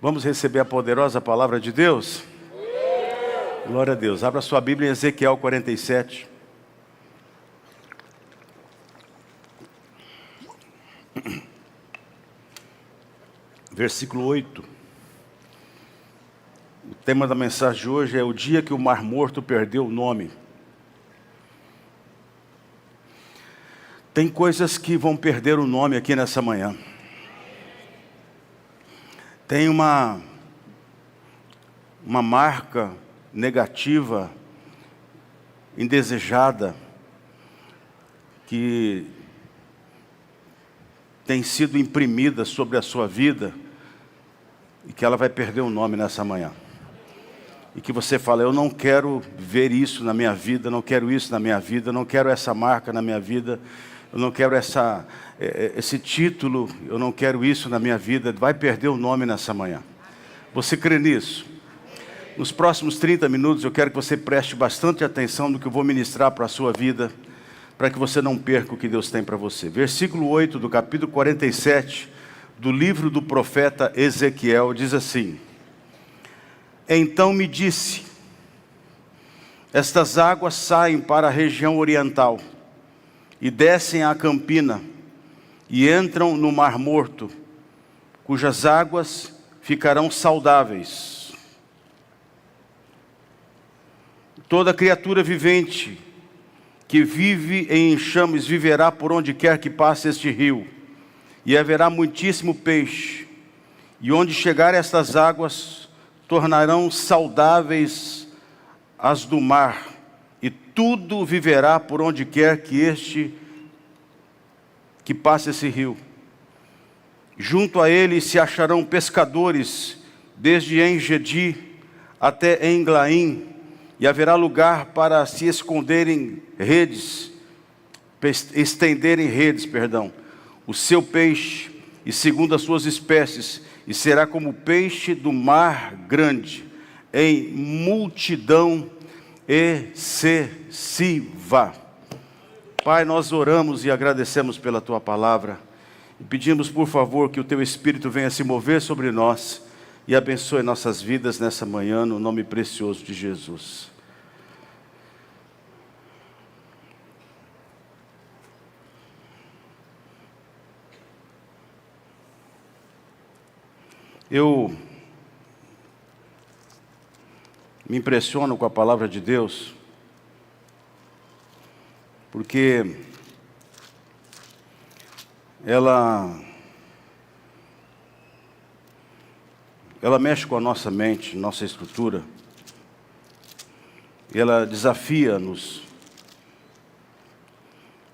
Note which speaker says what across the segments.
Speaker 1: Vamos receber a poderosa palavra de Deus? Glória a Deus. Abra sua Bíblia em Ezequiel 47. Versículo 8. O tema da mensagem de hoje é o dia que o Mar Morto perdeu o nome. Tem coisas que vão perder o nome aqui nessa manhã. Tem uma marca negativa, indesejada, que tem sido imprimida sobre a sua vida e que ela vai perder o nome nessa manhã. E que você fala, eu não quero ver isso na minha vida, não quero isso na minha vida, não quero essa marca na minha vida, eu não quero esse título, eu não quero isso na minha vida, vai perder o nome nessa manhã. Você crê nisso? Nos próximos 30 minutos eu quero que você preste bastante atenção no que eu vou ministrar para a sua vida, para que você não perca o que Deus tem para você. Versículo 8 do capítulo 47 do livro do profeta Ezequiel diz assim: Então me disse, estas águas saem para a região oriental e descem à campina e entram no Mar Morto, cujas águas ficarão saudáveis. Toda criatura vivente que vive em enxames viverá por onde quer que passe este rio, e haverá muitíssimo peixe, e onde chegar estas águas tornarão saudáveis as do mar, e tudo viverá por onde quer que passe esse rio. Junto a ele se acharão pescadores, desde En-Gedi até Englaim, e haverá lugar para se estenderem redes, o seu peixe, e segundo as suas espécies, e será como o peixe do mar grande, em multidão excessiva. Pai, nós oramos e agradecemos pela Tua palavra, e pedimos por favor que o Teu Espírito venha se mover sobre nós, e abençoe nossas vidas nessa manhã, no nome precioso de Jesus. Eu me impressiono com a palavra de Deus, porque ela mexe com a nossa mente, nossa estrutura, e ela desafia-nos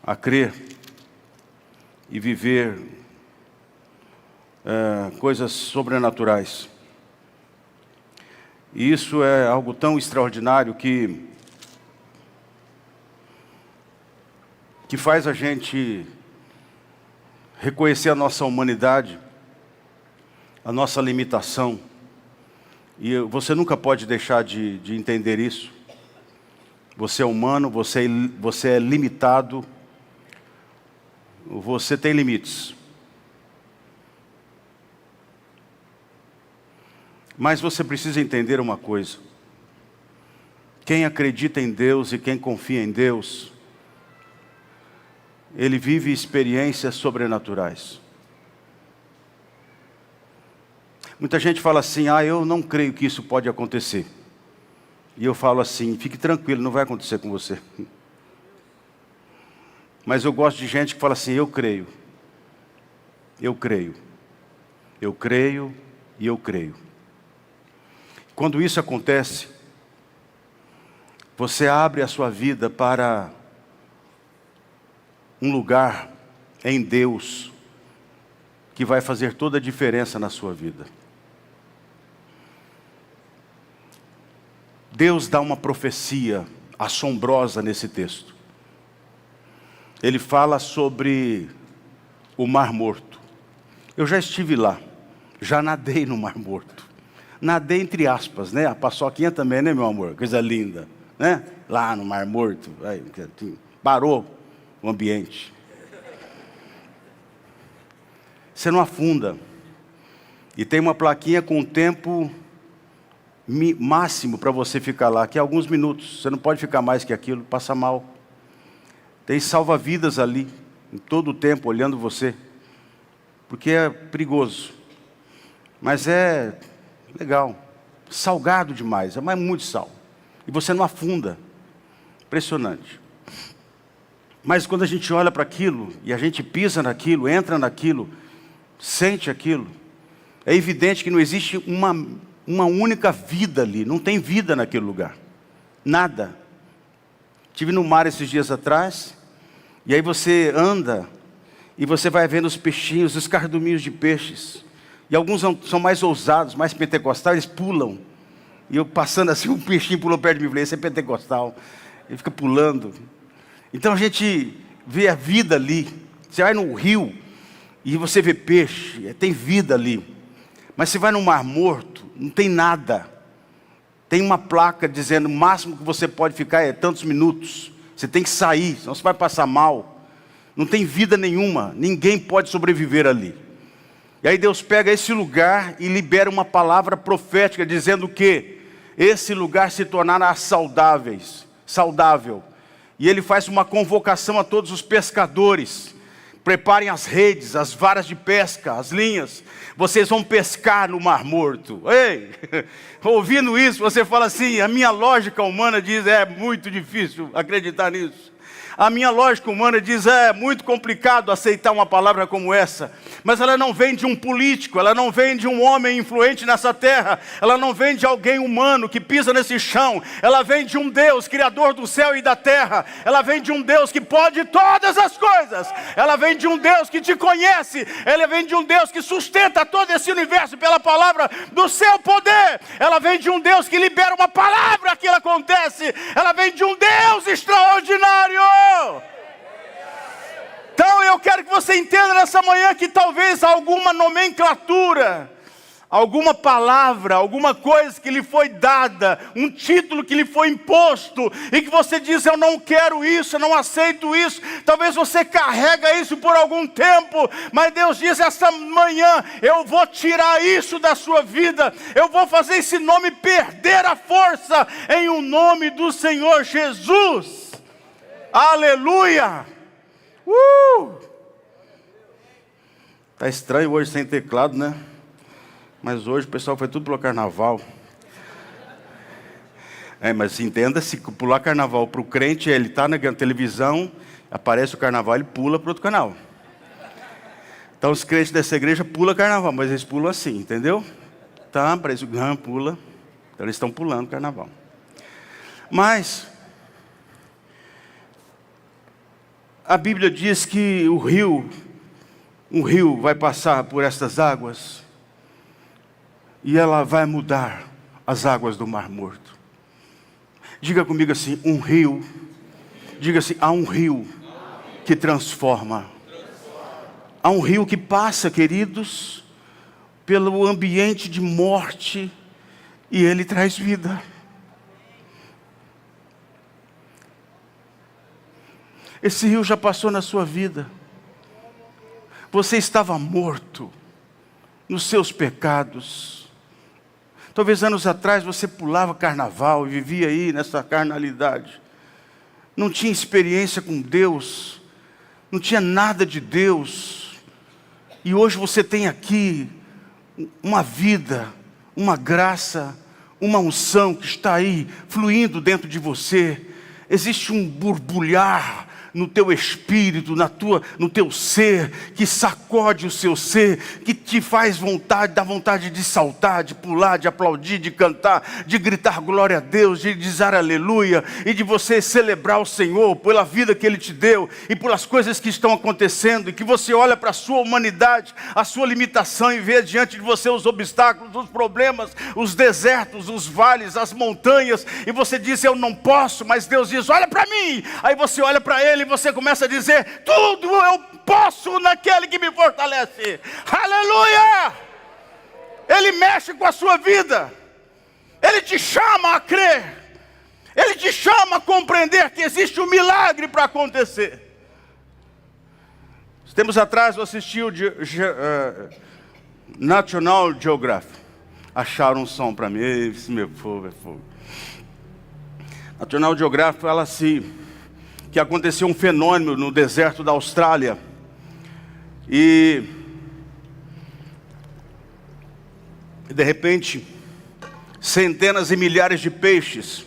Speaker 1: a crer e viver coisas sobrenaturais. E isso é algo tão extraordinário que faz a gente reconhecer a nossa humanidade, a nossa limitação. E você nunca pode deixar de entender isso. Você é humano, você é limitado, você tem limites. Mas você precisa entender uma coisa: quem acredita em Deus e quem confia em Deus, ele vive experiências sobrenaturais. Muita gente fala assim, eu não creio que isso pode acontecer. E eu falo assim, fique tranquilo, não vai acontecer com você. Mas eu gosto de gente que fala assim, eu creio. Eu creio. Eu creio e eu creio. Quando isso acontece, você abre a sua vida para um lugar em Deus que vai fazer toda a diferença na sua vida. Deus dá uma profecia assombrosa nesse texto. Ele fala sobre o Mar Morto. Eu já estive lá, já nadei no Mar Morto. Nadei entre aspas, né? A paçoquinha também, né, meu amor? Coisa linda, né? Lá no Mar Morto, aí, parou o ambiente. Você não afunda. E tem uma plaquinha com tempo máximo para você ficar lá, que é alguns minutos. Você não pode ficar mais que aquilo, passa mal. Tem salva-vidas ali, em todo o tempo, olhando você. Porque é perigoso. Mas é legal. Salgado demais, mas muito sal. E você não afunda. Impressionante. Mas quando a gente olha para aquilo, e a gente pisa naquilo, entra naquilo, sente aquilo, é evidente que não existe uma única vida ali, não tem vida naquele lugar. Nada. Estive no mar esses dias atrás, e aí você anda, e você vai vendo os peixinhos, os carduminhos de peixes. E alguns são mais ousados, mais pentecostais, eles pulam. E eu passando assim, um peixinho pulou perto de mim e falei, esse é pentecostal. Ele fica pulando. Então a gente vê a vida ali. Você vai no rio e você vê peixe, tem vida ali. Mas você vai no Mar Morto, não tem nada. Tem uma placa dizendo o máximo que você pode ficar é tantos minutos. Você tem que sair, senão você vai passar mal. Não tem vida nenhuma, ninguém pode sobreviver ali. E aí Deus pega esse lugar e libera uma palavra profética dizendo que esse lugar se tornará saudável. E Ele faz uma convocação a todos os pescadores. Preparem as redes, as varas de pesca, as linhas. Vocês vão pescar no Mar Morto. Ei, ouvindo isso, você fala assim, a minha lógica humana diz, é muito difícil acreditar nisso. A minha lógica humana diz, é muito complicado aceitar uma palavra como essa. Mas ela não vem de um político, ela não vem de um homem influente nessa terra. Ela não vem de alguém humano que pisa nesse chão. Ela vem de um Deus, Criador do céu e da terra. Ela vem de um Deus que pode todas as coisas. Ela vem de um Deus que te conhece. Ela vem de um Deus que sustenta todo esse universo pela palavra do seu poder. Ela vem de um Deus que libera uma palavra, aquilo acontece. Ela vem de um Deus extraordinário. Então eu quero que você entenda nessa manhã que talvez alguma nomenclatura, alguma palavra, alguma coisa que lhe foi dada, um título que lhe foi imposto, e que você diz, eu não quero isso, eu não aceito isso, talvez você carrega isso por algum tempo, mas Deus diz, essa manhã, eu vou tirar isso da sua vida, eu vou fazer esse nome perder a força, em o nome do Senhor Jesus. Aleluia! Tá estranho hoje sem teclado, né? Mas hoje o pessoal foi tudo pular carnaval. Mas entenda-se que pular carnaval para o crente, ele está na televisão, aparece o carnaval, ele pula para outro canal. Então os crentes dessa igreja pulam carnaval, mas eles pulam assim, entendeu? Tá, parece que pula. Então eles estão pulando carnaval. Mas a Bíblia diz que um rio vai passar por estas águas e ela vai mudar as águas do Mar Morto. Diga comigo assim, um rio. Diga assim, há um rio que transforma. Há um rio que passa, queridos, pelo ambiente de morte e ele traz vida. Esse rio já passou na sua vida. Você estava morto nos seus pecados. Talvez anos atrás você pulava carnaval e vivia aí nessa carnalidade. Não tinha experiência com Deus. Não tinha nada de Deus. E hoje você tem aqui uma vida, uma graça, uma unção que está aí fluindo dentro de você. Existe um borbulhar no teu espírito, no teu ser, que sacode o seu ser, que te faz vontade, dá vontade de saltar, de pular, de aplaudir, de cantar, de gritar glória a Deus, de dizer aleluia, e de você celebrar o Senhor pela vida que Ele te deu, e pelas coisas que estão acontecendo, e que você olha para a sua humanidade, a sua limitação, e vê diante de você os obstáculos, os problemas, os desertos, os vales, as montanhas, e você diz, eu não posso, mas Deus diz, olha para mim, aí você olha para Ele, e você começa a dizer, tudo eu posso naquele que me fortalece. Aleluia! Ele mexe com a sua vida. Ele te chama a crer. Ele te chama a compreender que existe um milagre para acontecer. Tempos atrás eu assisti National Geographic. Acharam um som para mim. Esse meu povo é fogo. National Geographic fala assim, que aconteceu um fenômeno no deserto da Austrália. E de repente, centenas e milhares de peixes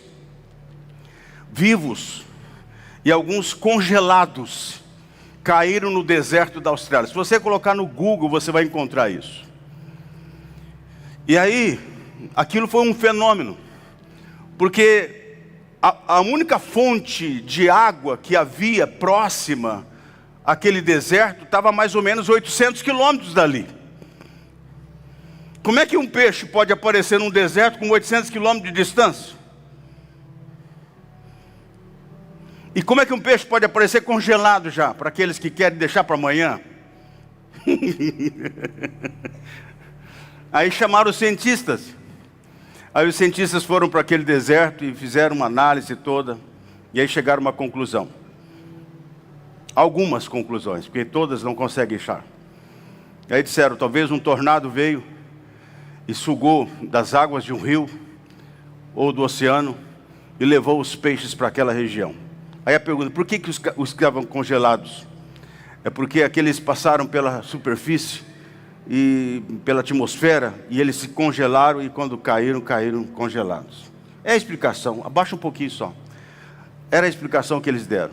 Speaker 1: vivos e alguns congelados caíram no deserto da Austrália. Se você colocar no Google, você vai encontrar isso. E aí, aquilo foi um fenômeno, porque a única fonte de água que havia próxima àquele deserto estava a mais ou menos 800 quilômetros dali. Como é que um peixe pode aparecer num deserto com 800 quilômetros de distância? E como é que um peixe pode aparecer congelado já, para aqueles que querem deixar para amanhã? Aí chamaram os cientistas. Aí os cientistas foram para aquele deserto e fizeram uma análise toda. E aí chegaram a uma conclusão. Algumas conclusões, porque todas não conseguem achar. Aí disseram, talvez um tornado veio e sugou das águas de um rio ou do oceano e levou os peixes para aquela região. Aí a pergunta, por que os estavam congelados? É porque aqueles passaram pela superfície e pela atmosfera e eles se congelaram e quando caíram congelados. É a explicação, abaixa um pouquinho só. Era a explicação que eles deram.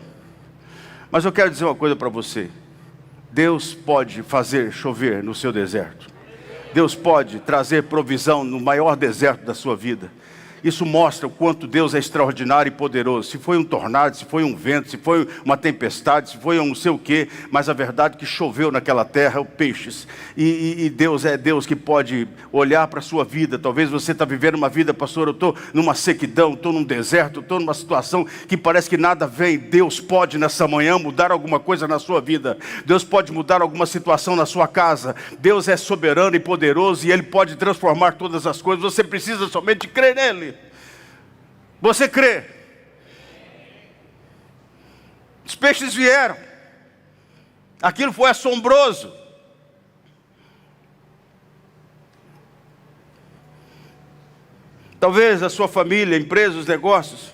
Speaker 1: Mas eu quero dizer uma coisa para você. Deus pode fazer chover no seu deserto. Deus pode trazer provisão no maior deserto da sua vida. Isso mostra o quanto Deus é extraordinário e poderoso. Se foi um tornado, se foi um vento, se foi uma tempestade, se foi um não sei o quê, mas a verdade é que choveu naquela terra peixes. E Deus é Deus que pode olhar para a sua vida. Talvez você está vivendo uma vida, pastor, eu estou numa sequidão, estou num deserto, estou numa situação que parece que nada vem. Deus pode nessa manhã mudar alguma coisa na sua vida. Deus pode mudar alguma situação na sua casa. Deus é soberano e poderoso e Ele pode transformar todas as coisas. Você precisa somente crer nele. Você crê? Os peixes vieram. Aquilo foi assombroso. Talvez a sua família, a empresa, os negócios.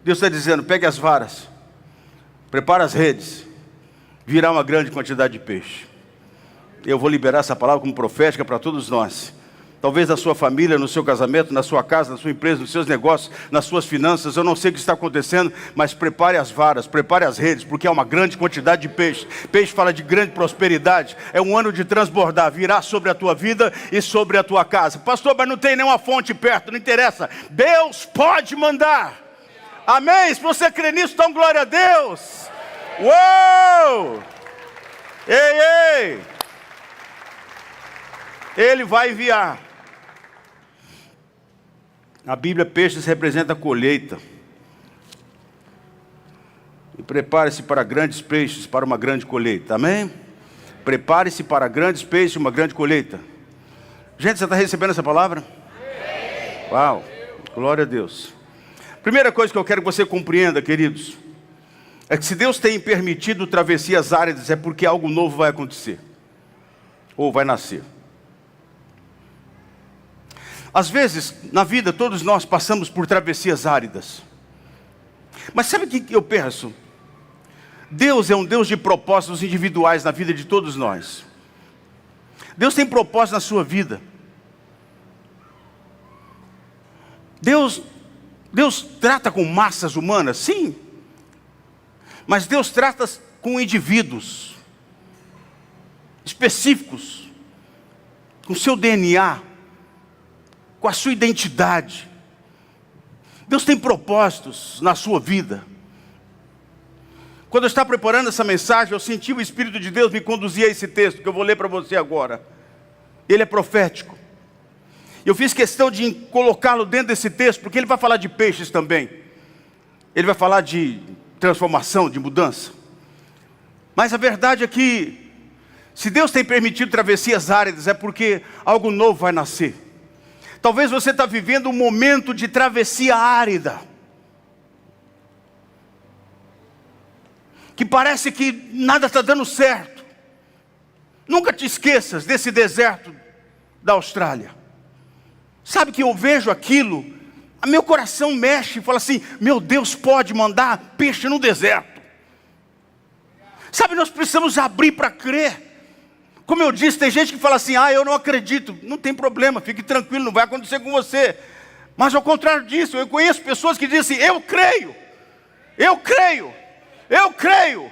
Speaker 1: Deus está dizendo, pegue as varas, prepare as redes, virá uma grande quantidade de peixe. Eu vou liberar essa palavra como profética para todos nós. Talvez na sua família, no seu casamento, na sua casa, na sua empresa, nos seus negócios, nas suas finanças. Eu não sei o que está acontecendo, mas prepare as varas, prepare as redes, porque é uma grande quantidade de peixe. Peixe fala de grande prosperidade. É um ano de transbordar, virá sobre a tua vida e sobre a tua casa. Pastor, mas não tem nenhuma fonte perto, não interessa. Deus pode mandar. Amém? Se você crê nisso, então glória a Deus. Uou! Ei, ei! Ele vai enviar. Na Bíblia, peixes representa a colheita. E prepare-se para grandes peixes, para uma grande colheita. Amém? Prepare-se para grandes peixes e uma grande colheita. Gente, você está recebendo essa palavra? Sim. Uau, glória a Deus. Primeira coisa que eu quero que você compreenda, queridos, é que se Deus tem permitido travessias áridas, é porque algo novo vai acontecer. Ou vai nascer. Às vezes, na vida, todos nós passamos por travessias áridas. Mas sabe o que eu penso? Deus é um Deus de propósitos individuais na vida de todos nós. Deus tem propósito na sua vida. Deus trata com massas humanas, sim. Mas Deus trata com indivíduos específicos, com seu DNA, com a sua identidade. Deus tem propósitos na sua vida. Quando eu estava preparando essa mensagem, eu senti o Espírito de Deus me conduzir a esse texto, que eu vou ler para você agora. Ele é profético. Eu fiz questão de colocá-lo dentro desse texto, porque ele vai falar de peixes também. Ele vai falar de transformação, de mudança. Mas a verdade é que, se Deus tem permitido travessias áridas, é porque algo novo vai nascer. Talvez você está vivendo um momento de travessia árida, que parece que nada está dando certo. Nunca te esqueças desse deserto da Austrália. Sabe que eu vejo aquilo, meu coração mexe e fala assim: meu Deus pode mandar peixe no deserto. Sabe, nós precisamos abrir para crer. Como eu disse, tem gente que fala assim: eu não acredito. Não tem problema, fique tranquilo, não vai acontecer com você. Mas ao contrário disso, eu conheço pessoas que dizem assim: eu creio, eu creio, eu creio.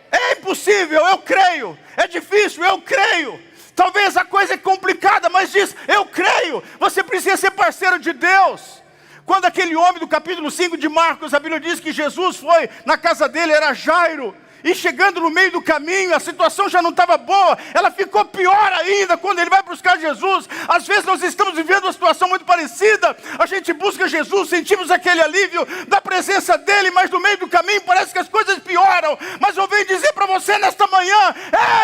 Speaker 1: É impossível, eu creio. É difícil, eu creio. Talvez a coisa é complicada, mas diz: eu creio. Você precisa ser parceiro de Deus. Quando aquele homem do capítulo 5 de Marcos, a Bíblia diz que Jesus foi na casa dele, era Jairo. E chegando no meio do caminho, a situação já não estava boa, ela ficou pior ainda quando ele vai buscar Jesus. Às vezes nós estamos vivendo uma situação muito parecida. A gente busca Jesus, sentimos aquele alívio da presença dele, mas no meio do caminho parece que as coisas pioram. Mas eu venho dizer para você nesta manhã: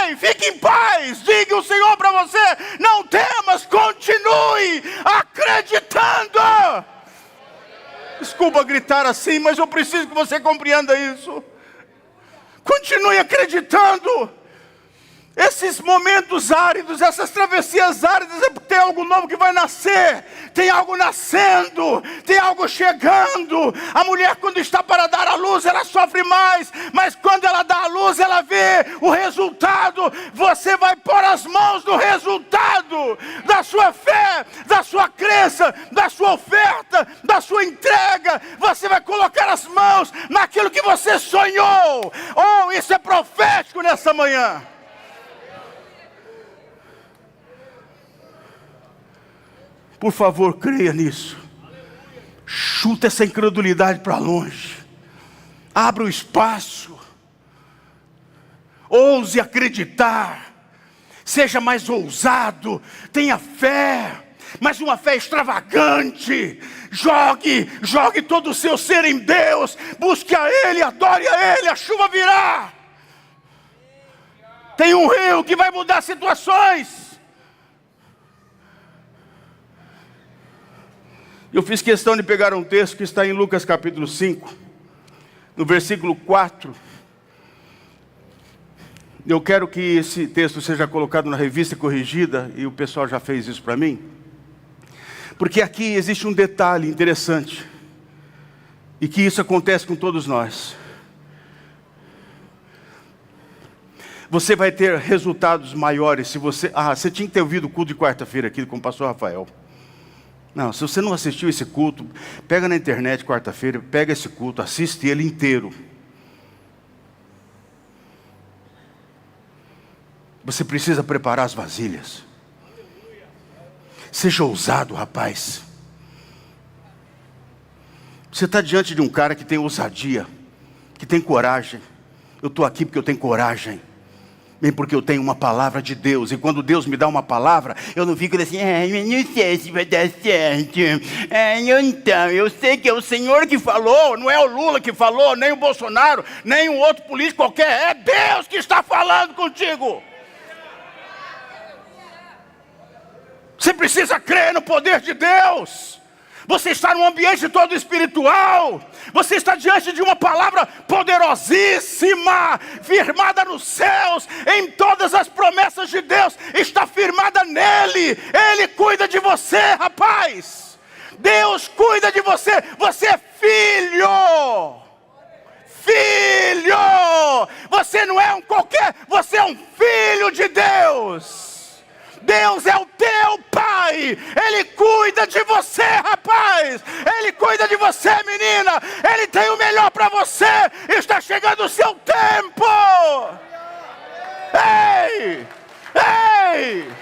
Speaker 1: ei, fique em paz, diga o Senhor para você: não temas, continue acreditando. Desculpa gritar assim, mas eu preciso que você compreenda isso. Continue acreditando. Esses momentos áridos, essas travessias áridas, é porque tem algo novo que vai nascer. Tem algo nascendo, tem algo chegando. A mulher, quando está para dar à luz, ela sofre mais. Mas quando ela dá à luz, ela vê o resultado. Você vai pôr as mãos no resultado da sua fé, da sua crença, da sua oferta, da sua entrega. Você vai colocar as mãos naquilo que você sonhou. Oh, isso é profético nessa manhã. Por favor, creia nisso. Chuta essa incredulidade para longe. Abra o espaço. Ouse acreditar. Seja mais ousado. Tenha fé. Mas uma fé extravagante. Jogue todo o seu ser em Deus. Busque a Ele, adore a Ele. A chuva virá. Tem um rio que vai mudar situações. Eu fiz questão de pegar um texto que está em Lucas capítulo 5, no versículo 4. Eu quero que esse texto seja colocado na revista corrigida, e o pessoal já fez isso para mim. Porque aqui existe um detalhe interessante, e que isso acontece com todos nós. Você vai ter resultados maiores se você... você tinha que ter ouvido o culto de quarta-feira aqui com o pastor Rafael. Não, se você não assistiu esse culto, pega na internet quarta-feira, pega esse culto, assiste ele inteiro. Você precisa preparar as vasilhas. Seja ousado, rapaz. Você está diante de um cara que tem ousadia, que tem coragem. Eu estou aqui porque eu tenho coragem. Bem, porque eu tenho uma palavra de Deus. E quando Deus me dá uma palavra, eu não fico assim: eu não sei se vai dar certo. Então, eu sei que é o Senhor que falou. Não é o Lula que falou, nem o Bolsonaro, nem um outro político qualquer. É Deus que está falando contigo. Você precisa crer no poder de Deus. Você está num ambiente todo espiritual. Você está diante de uma palavra poderosíssima, firmada nos céus, em todas as promessas de Deus, está firmada nele. Ele cuida de você, rapaz. Deus cuida de você. Você é filho. Filho. Você não é um qualquer, você é um filho de Deus. Deus é o teu Pai. Ele cuida de você, rapaz. Ele cuida de você, menina. Ele tem o melhor para você. Está chegando o seu tempo. Ei! Ei!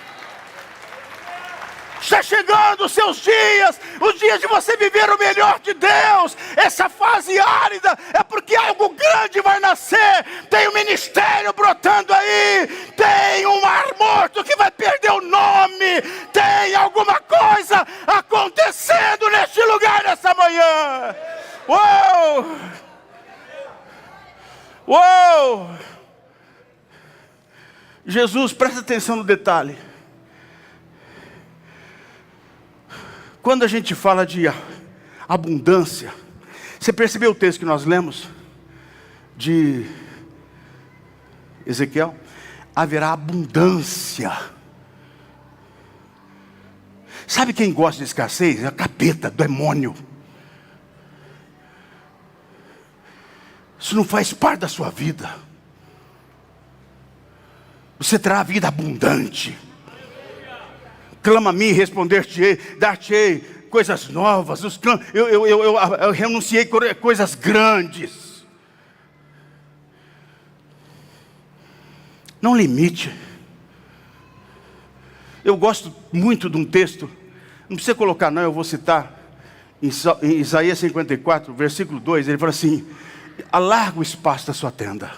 Speaker 1: Está chegando os seus dias, os dias de você viver o melhor de Deus. Essa fase árida é porque algo grande vai nascer. Tem um ministério brotando aí. Tem um mar morto que vai perder o nome. Tem alguma coisa acontecendo neste lugar nessa manhã. Uou! Uou! Jesus, presta atenção no detalhe. Quando a gente fala de abundância, você percebeu o texto que nós lemos de Ezequiel? haverá abundância. Sabe quem gosta de escassez? É a capeta, demônio. Isso não faz parte da sua vida. Você terá a vida abundante. Clama a mim, responder-te-ei, dar-te-ei coisas novas. Eu renunciei coisas grandes. Não limite. Eu gosto muito de um texto, não precisa colocar não, eu vou citar, em Isaías 54, versículo 2, ele fala assim: alarga o espaço da sua tenda,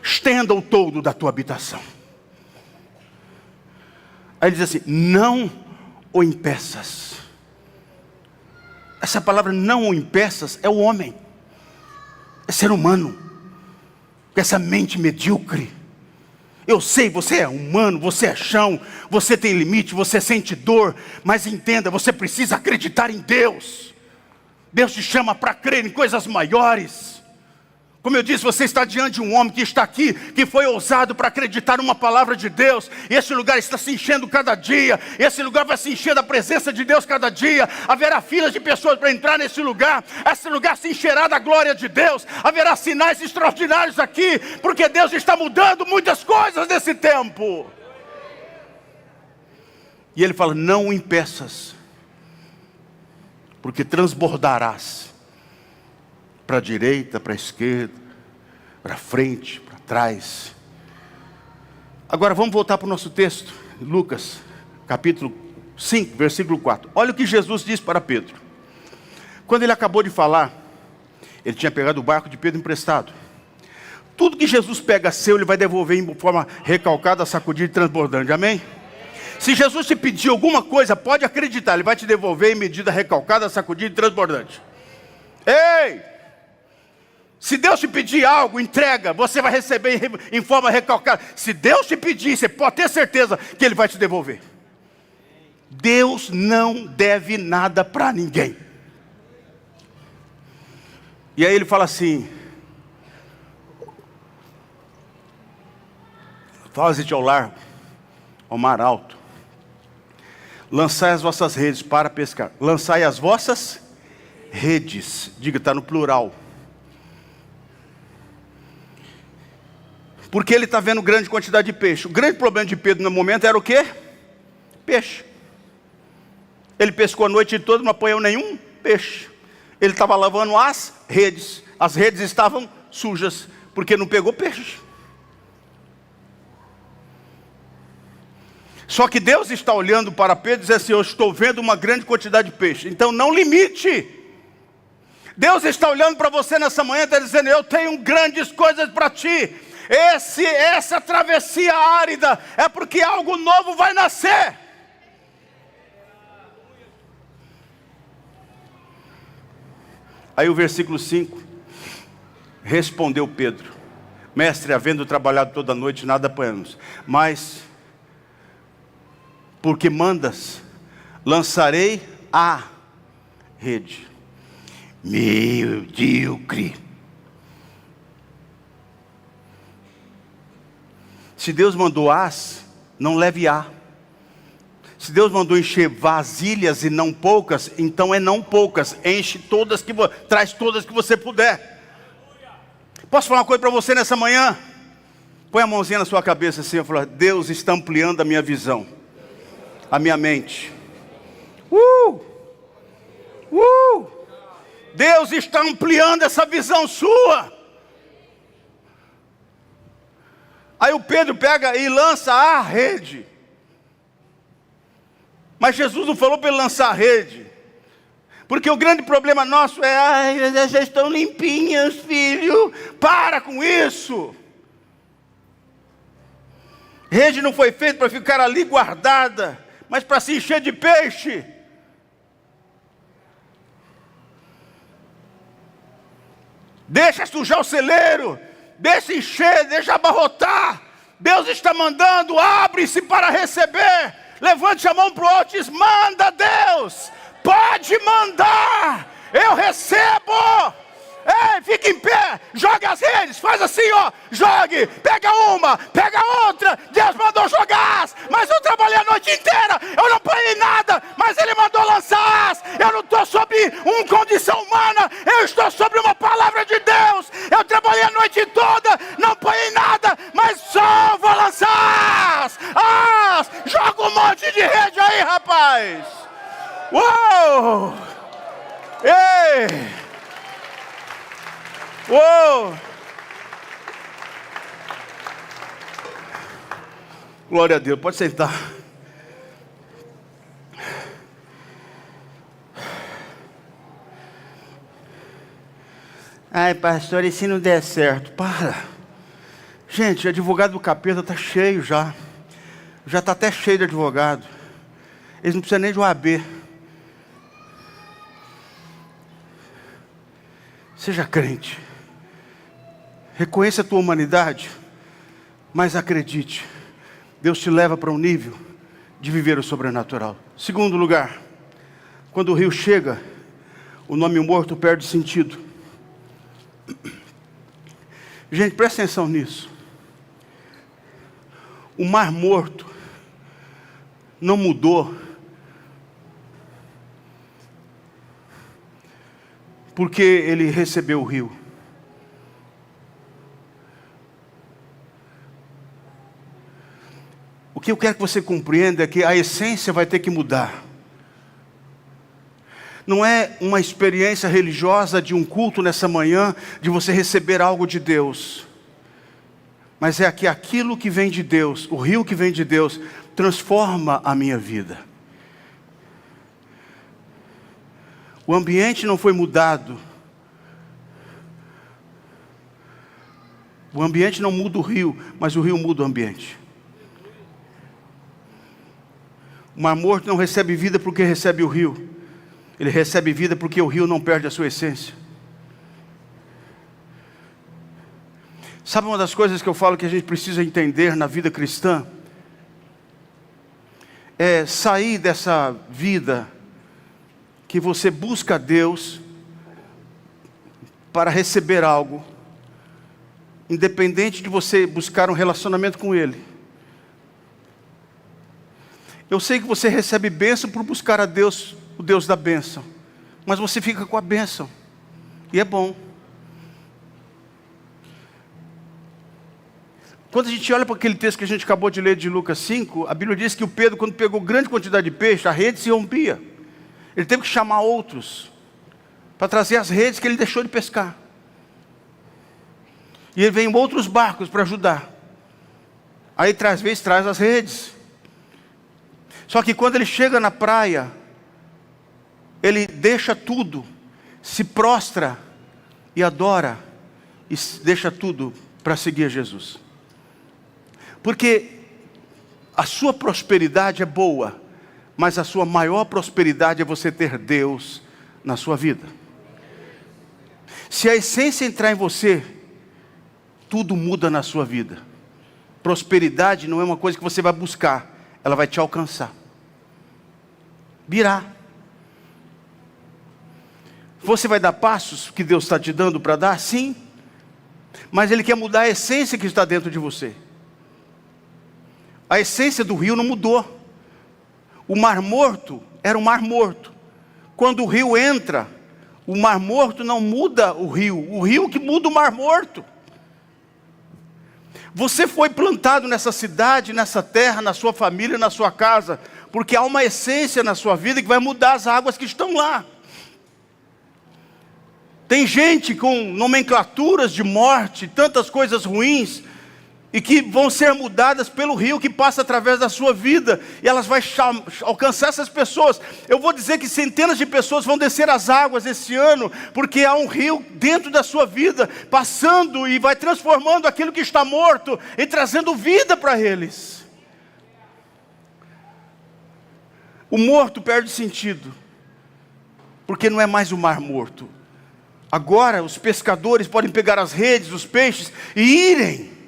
Speaker 1: estenda o toldo da tua habitação. Aí ele diz assim: não o impeças. Essa palavra não o impeças é o homem, é ser humano, com essa mente medíocre. Eu sei, você é humano, você é chão, você tem limite, você sente dor, mas entenda, você precisa acreditar em Deus. Deus te chama para crer em coisas maiores. Como eu disse, você está diante de um homem que está aqui, que foi ousado para acreditar numa palavra de Deus. E esse lugar está se enchendo cada dia. Esse lugar vai se encher da presença de Deus cada dia. Haverá filas de pessoas para entrar nesse lugar. Esse lugar se encherá da glória de Deus. Haverá sinais extraordinários aqui, porque Deus está mudando muitas coisas nesse tempo. E ele fala: não o impeças, porque transbordarás para a direita, para a esquerda, para frente, para trás. Agora vamos voltar para o nosso texto, Lucas, capítulo 5, versículo 4. Olha o que Jesus disse para Pedro. Quando ele acabou de falar, ele tinha pegado o barco de Pedro emprestado. Tudo que Jesus pega seu, ele vai devolver em forma recalcada, sacudida e transbordante, amém? Se Jesus te pedir alguma coisa, pode acreditar, ele vai te devolver em medida recalcada, sacudida e transbordante. Ei! Se Deus te pedir algo, entrega, você vai receber em forma recalcada. Se Deus te pedir, você pode ter certeza que Ele vai te devolver. Deus não deve nada para ninguém. E aí ele fala assim: faze-te ao largo, ao mar alto, lançai as vossas redes para pescar. Lançai as vossas redes, diga, está no plural. Porque ele está vendo grande quantidade de peixe. O grande problema de Pedro no momento era o quê? Peixe. Ele pescou a noite toda, não apanhou nenhum peixe. Ele estava lavando as redes. As redes estavam sujas, porque não pegou peixe. Só que Deus está olhando para Pedro e diz assim: eu estou vendo uma grande quantidade de peixe. Então não limite. Deus está olhando para você nessa manhã e está dizendo: eu tenho grandes coisas para ti. Essa travessia árida é porque algo novo vai nascer. Aí o versículo 5. Respondeu Pedro: mestre, havendo trabalhado toda a noite, nada apanhamos, mas porque mandas, lançarei a rede. Medíocre. Se Deus mandou as, não leve a. Se Deus mandou encher vasilhas e não poucas, então é não poucas. Enche todas, traz todas que você puder. Posso falar uma coisa para você nessa manhã? Põe a mãozinha na sua cabeça assim, eu falo: Deus está ampliando a minha visão, a minha mente. Deus está ampliando essa visão sua. Aí o Pedro pega e lança a rede. Mas Jesus não falou para ele lançar a rede. Porque o grande problema nosso é: ai, já estão limpinhas, filho. Para com isso. Rede não foi feita para ficar ali guardada, mas para se encher de peixe. Deixa sujar o celeiro. Deixa encher, deixa abarrotar. Deus está mandando, abre-se para receber. Levante a mão para o alto e diz: manda, Deus, pode mandar, eu recebo, Ei, fica em pé, jogue as redes, faz assim, ó, jogue, pega uma, pega outra. Deus mandou jogar, mas eu trabalhei a noite inteira, eu não apanhei nada, mas Ele mandou lançar. Eu não estou sob uma condição humana, eu estou sobre uma palavra de Deus. Eu trabalhei a noite toda, não apanhei nada, mas só vou lançar. Joga um monte de rede aí, rapaz. Uou! Ei! Uou! Glória a Deus, pode sentar. Ai, pastor, e se não der certo? Para. Gente, o advogado do capeta está cheio já. Já está até cheio de advogado. Eles não precisam nem de OAB. Seja crente. Reconheça a tua humanidade, mas acredite, Deus te leva para um nível de viver o sobrenatural. Segundo lugar, quando o rio chega, o nome morto perde sentido. Gente, presta atenção nisso. O mar morto não mudou porque ele recebeu o rio. O que eu quero que você compreenda é que a essência vai ter que mudar. Não é uma experiência religiosa de um culto nessa manhã, de você receber algo de Deus. Mas é que aquilo que vem de Deus, o rio que vem de Deus, transforma a minha vida. O ambiente não foi mudado. O ambiente não muda o rio, mas o rio muda o ambiente. O mar morto não recebe vida porque recebe o rio. Ele recebe vida porque o rio não perde a sua essência. Sabe uma das coisas que eu falo que a gente precisa entender na vida cristã? É sair dessa vida que você busca Deus para receber algo, independente de você buscar um relacionamento com Ele. Eu sei que você recebe bênção por buscar a Deus, o Deus da bênção. Mas você fica com a bênção. E é bom. Quando a gente olha para aquele texto que a gente acabou de ler de Lucas 5, a Bíblia diz que o Pedro, quando pegou grande quantidade de peixe, a rede se rompia. Ele teve que chamar outros para trazer as redes que ele deixou de pescar. E ele vem em outros barcos para ajudar. Aí às vezes traz as redes. Só que quando ele chega na praia, ele deixa tudo, se prostra e adora, e deixa tudo para seguir Jesus. Porque a sua prosperidade é boa, mas a sua maior prosperidade é você ter Deus na sua vida. Se a essência entrar em você, tudo muda na sua vida. Prosperidade não é uma coisa que você vai buscar, ela vai te alcançar. Virá. Você vai dar passos que Deus está te dando para dar? Sim. Mas Ele quer mudar a essência que está dentro de você. A essência do rio não mudou. O mar morto era um mar morto. Quando o rio entra, o mar morto não muda o rio que muda o mar morto. Você foi plantado nessa cidade, nessa terra, na sua família, na sua casa, porque há uma essência na sua vida que vai mudar as águas que estão lá. Tem gente com nomenclaturas de morte, tantas coisas ruins, e que vão ser mudadas pelo rio que passa através da sua vida, e elas vão alcançar essas pessoas. Eu vou dizer que centenas de pessoas vão descer as águas esse ano, porque há um rio dentro da sua vida, passando e vai transformando aquilo que está morto, e trazendo vida para eles. O morto perde sentido, porque não é mais o mar morto. Agora os pescadores podem pegar as redes, os peixes, e irem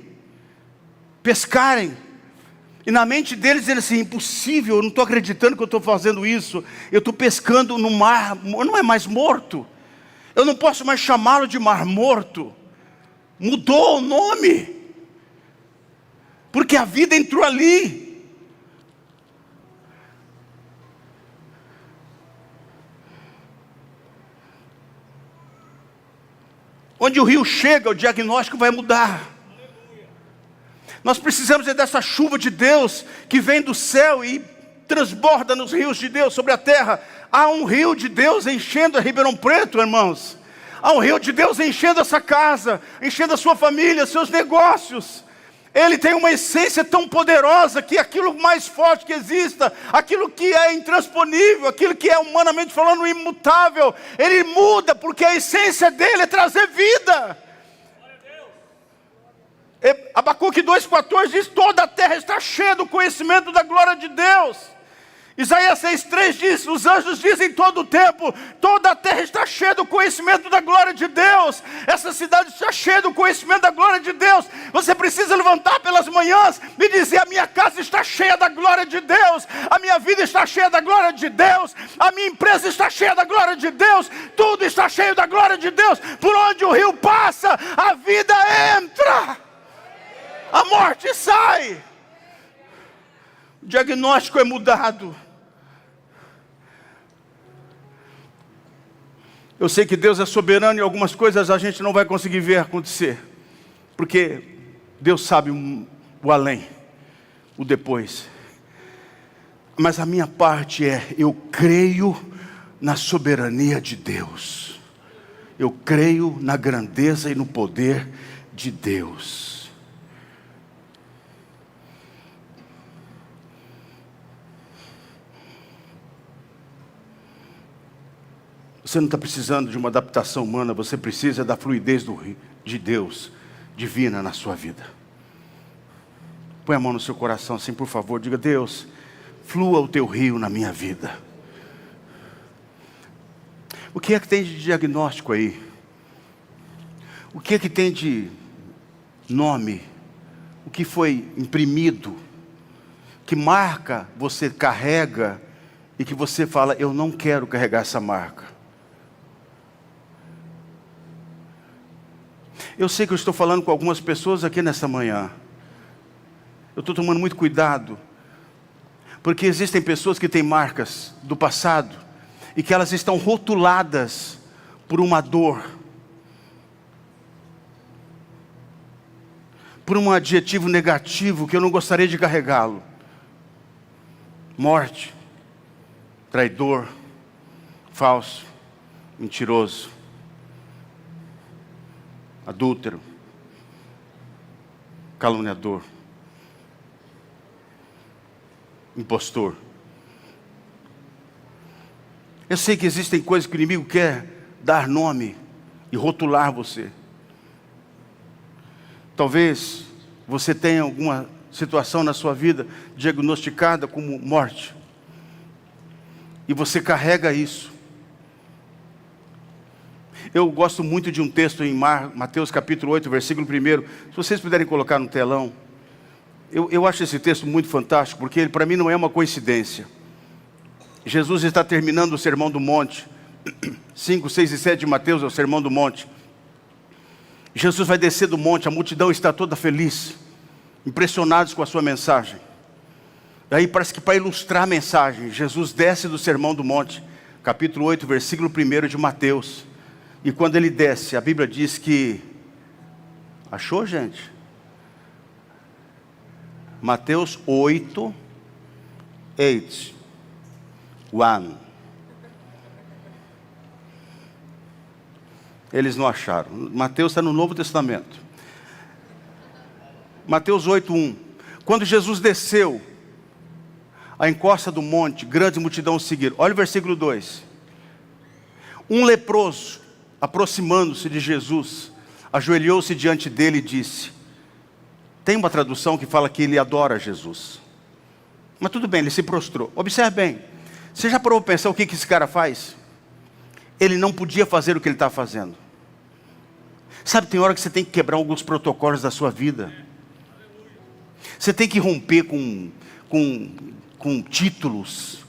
Speaker 1: pescarem, e na mente deles dizendo assim: impossível, eu não estou acreditando que eu estou fazendo isso, eu estou pescando no mar, não é mais morto, Eu não posso mais chamá-lo de Mar Morto. Mudou o nome. Porque a vida entrou ali. Onde o rio chega, o diagnóstico vai mudar. Nós precisamos dessa chuva de Deus que vem do céu e transborda nos rios de Deus sobre a terra. Há um rio de Deus enchendo a Ribeirão Preto, irmãos. Há um rio de Deus enchendo essa casa, enchendo a sua família, seus negócios. Ele tem uma essência tão poderosa que aquilo mais forte que exista, aquilo que é intransponível, aquilo que é humanamente falando imutável, ele muda porque a essência dele é trazer vida. Abacuque 2,14 diz: toda a terra está cheia do conhecimento da glória de Deus. Isaías 6,3 diz: os anjos dizem todo o tempo, toda a terra está cheia do conhecimento da glória de Deus. Essa cidade está cheia do conhecimento da glória de Deus. Você precisa levantar pelas manhãs e dizer: a minha casa está cheia da glória de Deus, a minha vida está cheia da glória de Deus, a minha empresa está cheia da glória de Deus, tudo está cheio da glória de Deus. Por onde o rio passa, a vida entra, a morte sai. O diagnóstico é mudado. Eu sei que Deus é soberano e algumas coisas a gente não vai conseguir ver acontecer, porque Deus sabe o além, o depois. Mas a minha parte é: eu creio na soberania de Deus. Eu creio na grandeza e no poder de Deus. Você não está precisando de uma adaptação humana, você precisa da fluidez de Deus, divina na sua vida. Põe a mão no seu coração assim, por favor, diga: Deus, flua o teu rio na minha vida. O que é que tem de diagnóstico aí? O que é que tem de nome? O que foi imprimido? Que marca você carrega e que você fala: eu não quero carregar essa marca? Eu sei que eu estou falando com algumas pessoas aqui nessa manhã. Eu estou tomando muito cuidado, porque existem pessoas que têm marcas do passado e que elas estão rotuladas por uma dor, por um adjetivo negativo que eu não gostaria de carregá-lo. Morte, traidor, falso, mentiroso, adúltero, caluniador, impostor. Eu sei que existem coisas que o inimigo quer dar nome e rotular você. Talvez você tenha alguma situação na sua vida diagnosticada como morte, e você carrega isso. Eu gosto muito de um texto em Mateus capítulo 8, versículo 1. Se vocês puderem colocar no telão. Eu acho esse texto muito fantástico, porque ele, para mim, não é uma coincidência. Jesus está terminando o Sermão do Monte. 5, 6 e 7 de Mateus é o Sermão do Monte. Jesus vai descer do monte, a multidão está toda feliz, impressionados com a sua mensagem. Daí parece que para ilustrar a mensagem, Jesus desce do Sermão do Monte, capítulo 8, versículo 1 de Mateus. E quando ele desce, a Bíblia diz que... Achou, gente? Mateus 8, 8, 1. Eles não acharam. Mateus está no Novo Testamento. Mateus 8, 1. Quando Jesus desceu a encosta do monte, grande multidão o seguiram. Olha o versículo 2. Um leproso, aproximando-se de Jesus, ajoelhou-se diante dele e disse... Tem uma tradução que fala que ele adora Jesus. Mas tudo bem, ele se prostrou. Observe bem. Você já parou para pensar o que esse cara faz? Ele não podia fazer o que ele está fazendo. Sabe, tem hora que você tem que quebrar alguns protocolos da sua vida. Você tem que romper com títulos,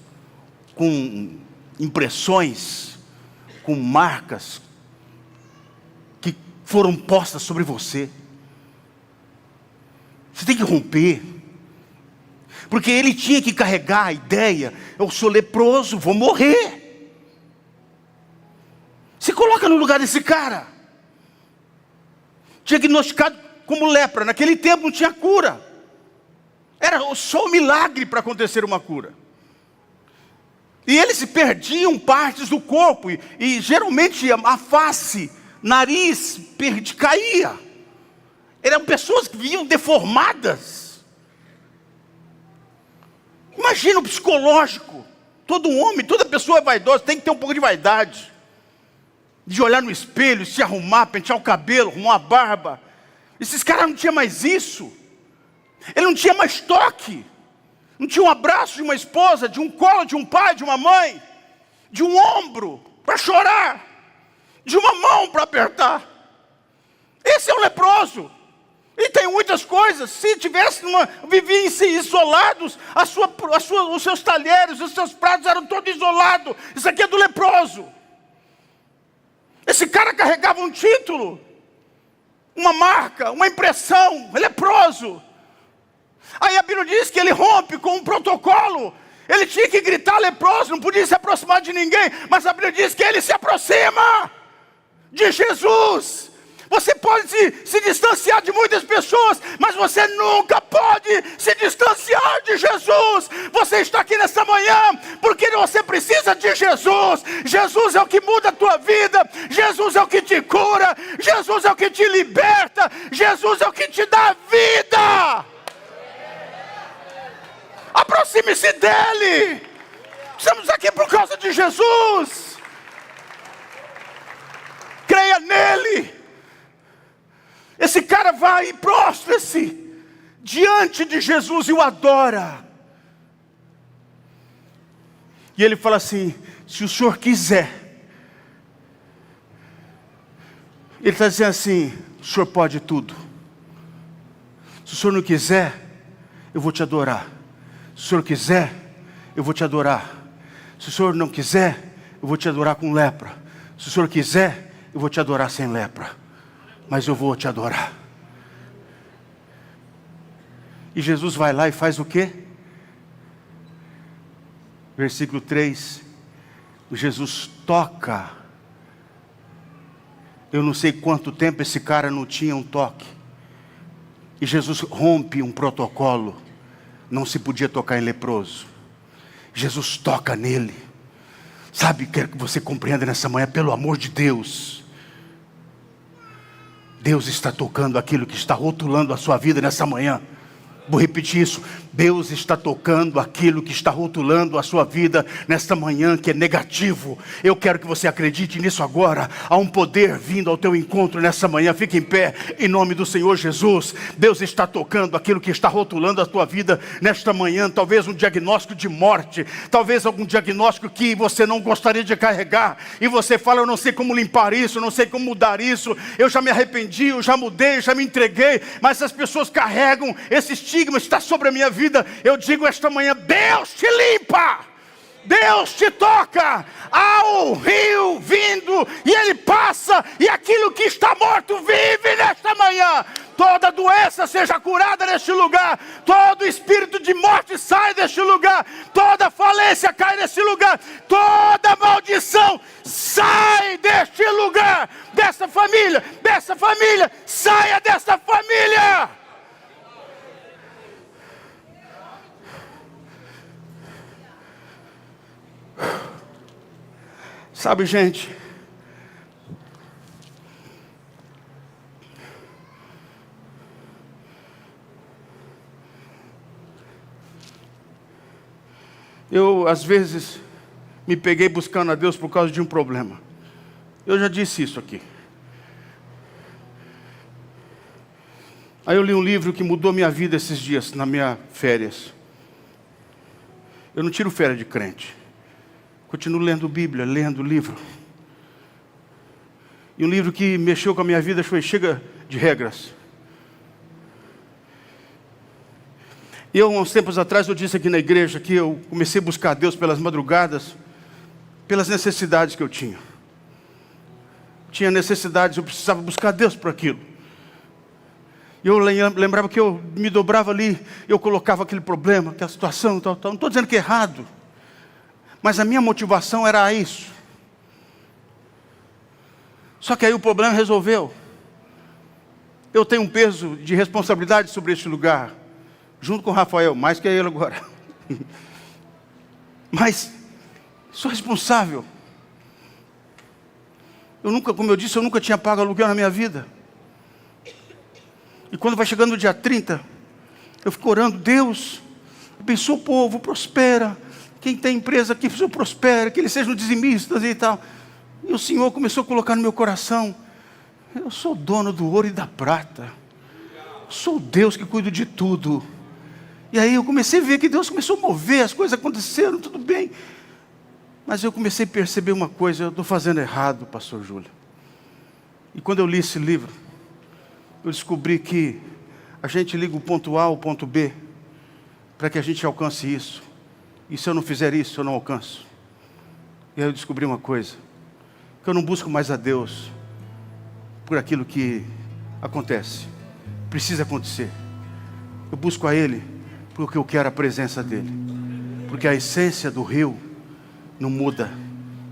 Speaker 1: com impressões, com marcas, foram postas sobre você. Você tem que romper. Porque ele tinha que carregar a ideia: eu sou leproso, vou morrer. Se coloca no lugar desse cara. Diagnosticado como lepra. Naquele tempo não tinha cura. Era só um milagre para acontecer uma cura. E eles se perdiam partes do corpo. E geralmente a face, nariz, caía. Eram pessoas que vinham deformadas. Imagina o psicológico. Todo homem, toda pessoa é vaidosa, tem que ter um pouco de vaidade. De olhar no espelho, se arrumar, pentear o cabelo, arrumar a barba. Esses caras não tinham mais isso. Ele não tinha mais toque. Não tinha um abraço de uma esposa, de um colo de um pai, de uma mãe. De um ombro para chorar. De uma mão para apertar. Esse é um leproso. Ele tem muitas coisas. Se tivesse vivessem isolados, os seus talheres, os seus pratos eram todos isolados. Isso aqui é do leproso. Esse cara carregava um título, uma marca, uma impressão, leproso. Aí a Bíblia diz que ele rompe com um protocolo. Ele tinha que gritar leproso, não podia se aproximar de ninguém. Mas a Bíblia diz que ele se aproxima de Jesus. Você pode se distanciar de muitas pessoas, mas você nunca pode se distanciar de Jesus. Você está aqui nessa manhã porque você precisa de Jesus. Jesus é o que muda a tua vida. Jesus é o que te cura. Jesus é o que te liberta. Jesus é o que te dá vida. Aproxime-se dele. Estamos aqui por causa de Jesus. Creia nele. Esse cara vai e prostra-se diante de Jesus e o adora. E ele fala assim: se o senhor quiser. Ele está dizendo assim: o senhor pode tudo. Se o senhor não quiser, eu vou te adorar. Se o senhor quiser, eu vou te adorar. Se o senhor não quiser, eu vou te adorar com lepra. Se o senhor quiser, eu vou te adorar sem lepra. Mas eu vou te adorar. E Jesus vai lá e faz o quê? Versículo 3. Jesus toca. Eu não sei quanto tempo esse cara não tinha um toque. E Jesus rompe um protocolo. Não se podia tocar em leproso. Jesus toca nele. Sabe, quero que você compreenda nessa manhã, pelo amor de Deus. Deus está tocando aquilo que está rotulando a sua vida nessa manhã. Vou repetir isso. Deus está tocando aquilo que está rotulando a sua vida nesta manhã, que é negativo. Eu quero que você acredite nisso agora. Há um poder vindo ao teu encontro nessa manhã. Fique em pé, em nome do Senhor Jesus. Deus está tocando aquilo que está rotulando a tua vida nesta manhã. Talvez um diagnóstico de morte. Talvez algum diagnóstico que você não gostaria de carregar. E você fala: eu não sei como limpar isso, eu não sei como mudar isso. Eu já me arrependi, eu já mudei, já me entreguei. Mas as pessoas carregam esse estigma, está sobre a minha vida. Eu digo esta manhã: Deus te limpa, Deus te toca. Há um rio vindo e ele passa, e aquilo que está morto vive nesta manhã. Toda doença seja curada neste lugar. Todo espírito de morte sai deste lugar. Toda falência cai neste lugar. Toda maldição sai deste lugar. Dessa família, saia desta família. Sabe, gente, eu às vezes me peguei buscando a Deus por causa de um problema. Eu já disse isso aqui. Aí eu li um livro que mudou minha vida esses dias, na minha férias. Eu não tiro férias de crente. Continuo lendo Bíblia, lendo livro. E um livro que mexeu com a minha vida foi Chega de Regras. E eu, uns tempos atrás, eu disse aqui na igreja que eu comecei a buscar a Deus pelas madrugadas, pelas necessidades que eu tinha. tinha necessidades, eu precisava buscar Deus por aquilo. E eu lembrava que eu me dobrava ali, eu colocava aquele problema, aquela situação, tal. Não estou dizendo que é errado, mas a minha motivação era isso. Só que aí o problema resolveu. Eu tenho um peso de responsabilidade sobre este lugar, junto com o Rafael, mais que ele agora. Mas sou responsável. Como eu disse, eu nunca tinha pago aluguel na minha vida. E quando vai chegando o dia 30, eu fico orando, Deus, abençoa o povo, prospera. Quem tem empresa aqui, que prospera, que eles sejam dizimistas e tal. E o Senhor começou a colocar no meu coração, eu sou dono do ouro e da prata. Sou Deus que cuido de tudo. E aí eu comecei a ver que Deus começou a mover, as coisas aconteceram, tudo bem. Mas eu comecei a perceber uma coisa, eu estou fazendo errado, pastor Júlio. E quando eu li esse livro, eu descobri que a gente liga o ponto A ao ponto B, para que a gente alcance isso. E se eu não fizer isso, eu não alcanço. E aí eu descobri uma coisa, que eu não busco mais a Deus por aquilo que acontece, precisa acontecer. Eu busco a Ele porque eu quero a presença dEle. Porque a essência do rio não muda.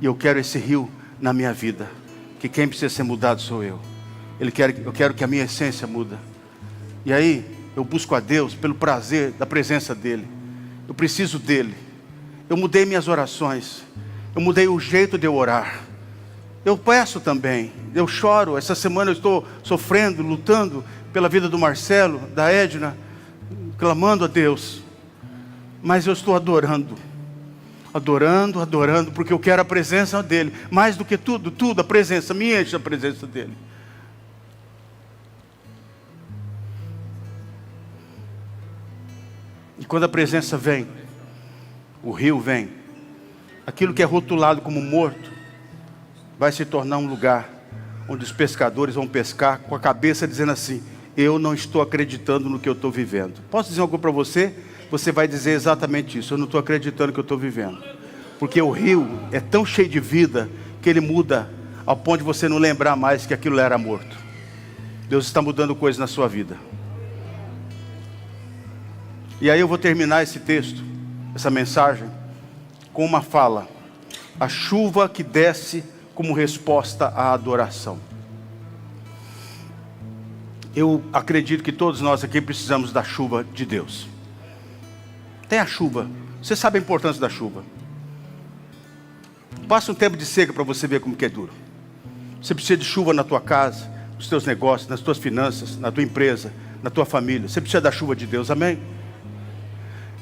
Speaker 1: E eu quero esse rio na minha vida. Que quem precisa ser mudado sou eu. Eu quero que a minha essência muda. E aí eu busco a Deus pelo prazer da presença dEle. Eu preciso dEle. Eu mudei minhas orações. Eu mudei o jeito de eu orar. Eu peço também. Eu choro. Essa semana eu estou sofrendo, lutando pela vida do Marcelo, da Edna, clamando a Deus. Mas eu estou adorando, porque eu quero a presença dEle. Mais do que tudo, a presença, me enche a presença dEle. E quando a presença vem, o rio vem, aquilo que é rotulado como morto, vai se tornar um lugar onde os pescadores vão pescar com a cabeça dizendo assim, eu não estou acreditando no que eu estou vivendo. Posso dizer algo para você? Você vai dizer exatamente isso, eu não estou acreditando no que eu estou vivendo. Porque o rio é tão cheio de vida, que ele muda, ao ponto de você não lembrar mais que aquilo era morto. Deus está mudando coisas na sua vida. E aí eu vou terminar esse texto, essa mensagem, com uma fala. A chuva que desce como resposta à adoração. Eu acredito que todos nós aqui precisamos da chuva de Deus. Tem a chuva. Você sabe a importância da chuva. Passa um tempo de seca para você ver como que é duro. Você precisa de chuva na tua casa, nos teus negócios, nas tuas finanças, na tua empresa, na tua família. Você precisa da chuva de Deus, amém?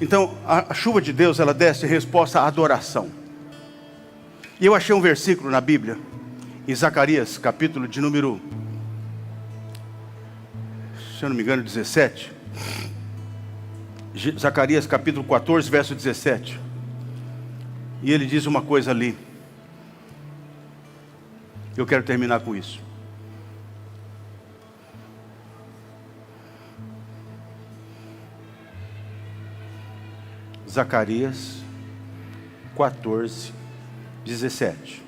Speaker 1: Então, a chuva de Deus, ela desce em resposta à adoração. E eu achei um versículo na Bíblia, em Zacarias, capítulo de número, se eu não me engano, 17. Zacarias, capítulo 14, verso 17. E ele diz uma coisa ali. Eu quero terminar com isso. Zacarias 14, 17.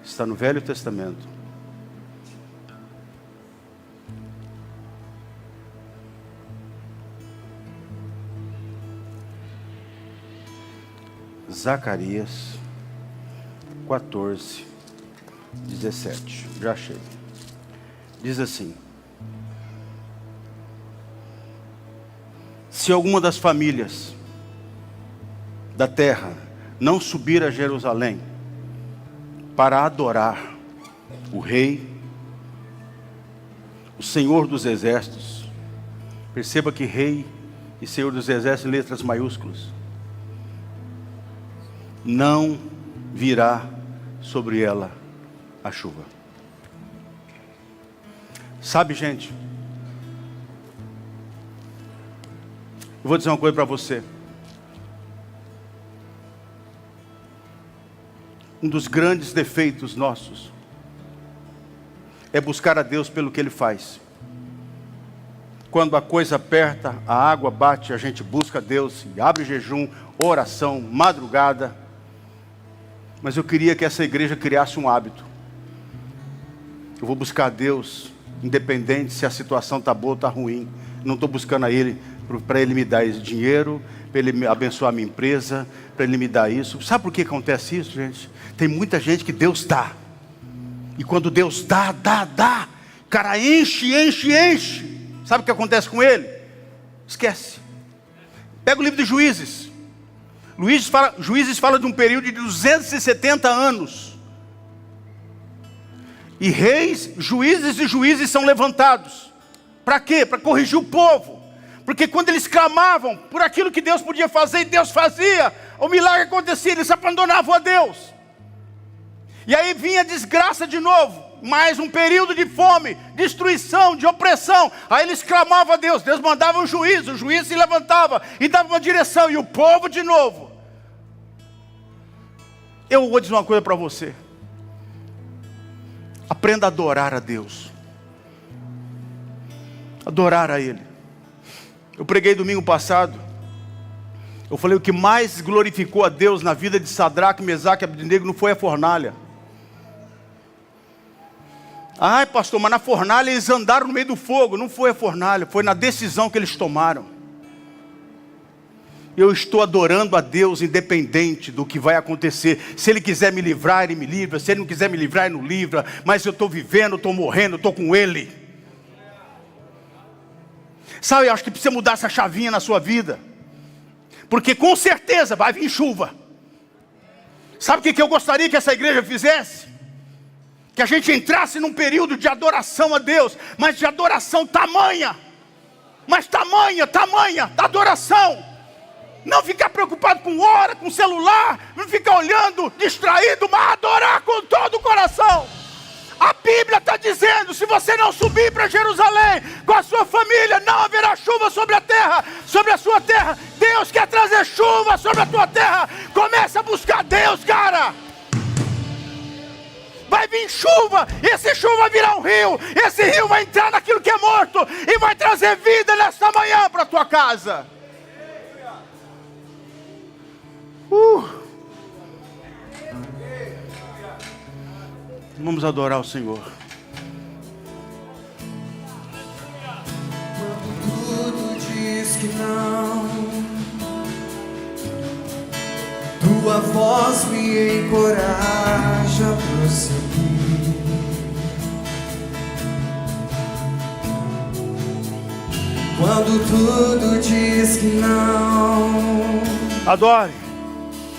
Speaker 1: Está no Velho Testamento. Zacarias 14, 17. Já achei. Diz assim: se alguma das famílias da terra não subir a Jerusalém para adorar o Rei, o Senhor dos Exércitos, perceba que Rei e Senhor dos Exércitos, letras maiúsculas, não virá sobre ela a chuva. Sabe, gente, eu vou dizer uma coisa para você. Um dos grandes defeitos nossos é buscar a Deus pelo que Ele faz. Quando a coisa aperta, a água bate, a gente busca a Deus e abre jejum, oração, madrugada. Mas eu queria que essa igreja criasse um hábito Eu vou buscar Deus, independente se a situação está boa ou está ruim. Não estou buscando a Ele para Ele me dar esse dinheiro, para Ele abençoar a minha empresa, para Ele me dar isso. Sabe por que acontece isso, gente? Tem muita gente que Deus dá. E quando Deus dá, o cara enche. Sabe o que acontece com ele? Esquece. Pega o livro de Juízes. Juízes fala de um período de 270 anos. E reis, juízes são levantados. Para quê? Para corrigir o povo. Porque quando eles clamavam por aquilo que Deus podia fazer, e Deus fazia, o milagre acontecia, eles abandonavam a Deus. E aí vinha a desgraça de novo. Mais um período de fome, destruição, de opressão. Aí eles clamavam a Deus, Deus mandava um juiz, o juiz se levantava e dava uma direção, e o povo de novo. Eu vou dizer uma coisa para você. Aprenda a adorar a Deus. Adorar a Ele. Eu preguei domingo passado. Eu falei, o que mais glorificou a Deus na vida de Sadraque, Mesaque e Abednego não foi a fornalha. Ai, pastor, mas na fornalha eles andaram no meio do fogo. Não foi a fornalha, foi na decisão que eles tomaram. Eu estou adorando a Deus independente do que vai acontecer. Se Ele quiser me livrar, Ele me livra. Se Ele não quiser me livrar, Ele não livra. Mas eu estou vivendo, estou morrendo, estou com Ele. Sabe, eu acho que precisa mudar essa chavinha na sua vida. Porque com certeza vai vir chuva. Sabe o que eu gostaria que essa igreja fizesse? Que a gente entrasse num período de adoração a Deus. Mas de adoração tamanha. Mas tamanha da adoração. Não ficar preocupado com hora, com celular. Não ficar olhando, distraído. Mas adorar com todo o coração. A Bíblia está dizendo, se você não subir para Jerusalém com a sua família, não haverá chuva sobre a terra, sobre a sua terra. Deus quer trazer chuva sobre a tua terra. Começa a buscar Deus, cara. Vai vir chuva, esse chuva vai virar um rio. Esse rio vai entrar naquilo que é morto e vai trazer vida nesta manhã para a tua casa. Vamos adorar o Senhor.
Speaker 2: Quando tudo diz que não, tua voz me encoraja a prosseguir. Quando tudo diz que não,
Speaker 1: adore.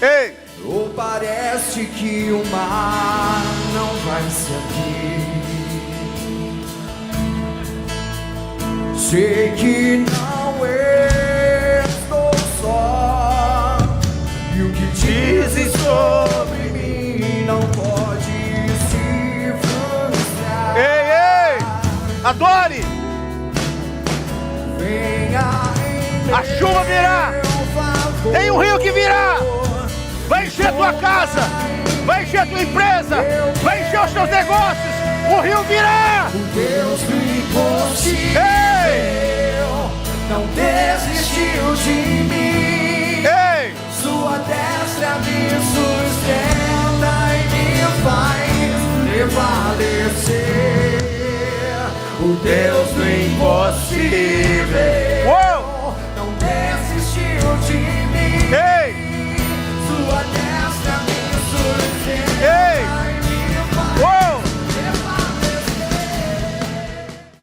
Speaker 1: Ei!
Speaker 2: ou parece que o mar não vai se abrir. Sei que não estou só, e o que dizes sobre mim não pode se frustrar.
Speaker 1: Ei! Adore!
Speaker 2: Venha em
Speaker 1: a chuva virá.
Speaker 2: favor.
Speaker 1: Tem um rio que virá. Vai encher a tua casa, vai encher a tua empresa, vai encher os teus negócios. O rio virá.
Speaker 2: O Deus do impossível não desistiu de mim.
Speaker 1: Ei!
Speaker 2: Sua destra me sustenta e me faz prevalecer. O Deus do impossível